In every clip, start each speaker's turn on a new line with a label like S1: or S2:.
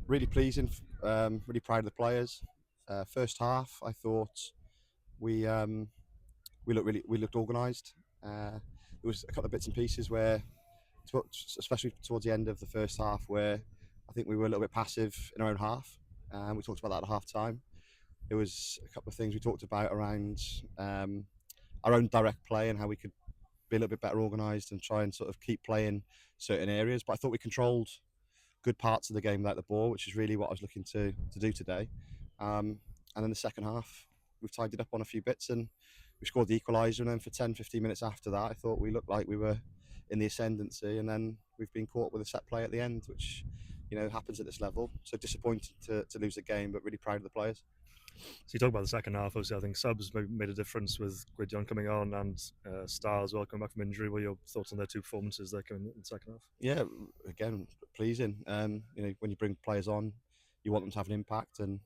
S1: really pleasing. Really proud of the players. First half, I thought we we looked organised. There was a couple of bits and pieces where, especially towards the end of the first half, where I think we were a little bit passive in our own half. We talked about that at half time. There was a couple of things we talked about around our own direct play and how we could be a little bit better organised and try and sort of keep playing certain areas. But I thought we controlled good parts of the game without the ball, which is really what I was looking to do today. And then the second half, we've tied it up on a few bits and we scored the equaliser. And then for 10, 15 minutes after that, I thought we looked like we were in the ascendancy. And then we've been caught with a set play at the end, which happens at this level. So disappointed to lose the game, but really proud of the players.
S2: So you talk about the second half. Obviously, I think subs made a difference with Gridjon coming on and Star as well coming back from injury. What are your thoughts on their two performances there coming in the second half?
S1: Yeah, again, pleasing. When you bring players on, you want them to have an impact, and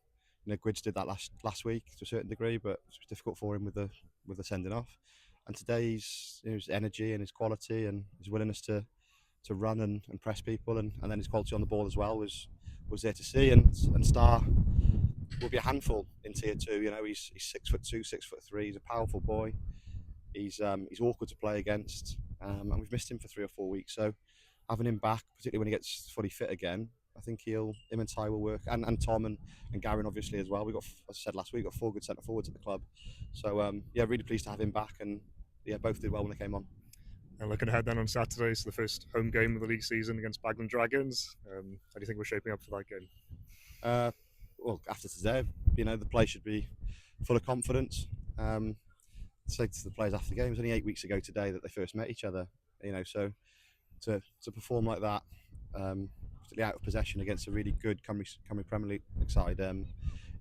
S1: Gridge did that last week to a certain degree, but it was difficult for him with the sending off. And today's his energy and his quality and his willingness to run and press people, and then his quality on the ball as well was there to see. And Star will be a handful in tier 2. He's 6'2", 6'3". He's a powerful boy. He's awkward to play against, and we've missed him for 3 or 4 weeks. So having him back, particularly when he gets fully fit again, I think him and Ty will work, and Tom and Garen obviously as well. We got, as I said last week, got 4 good centre forwards at the club. So really pleased to have him back, and both did well when they came on.
S2: And looking ahead then on Saturday, so the first home game of the league season against Bagland Dragons. How do you think we're shaping up for that game?
S1: Well, after today, the play should be full of confidence. Say to the players after the game, it was only 8 weeks ago today that they first met each other. So to perform like that, particularly out of possession against a really good Cymru Premier League side,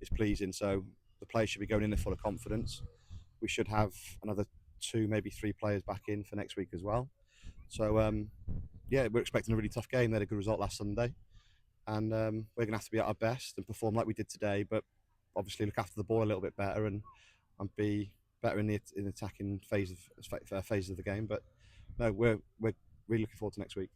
S1: is pleasing. So the players should be going in there full of confidence. We should have another 2, maybe 3 players back in for next week as well. So we're expecting a really tough game. They had a good result last Sunday, and we're going to have to be at our best and perform like we did today, but obviously look after the ball a little bit better and be better in the attacking phase of the game. But no, we're really looking forward to next week.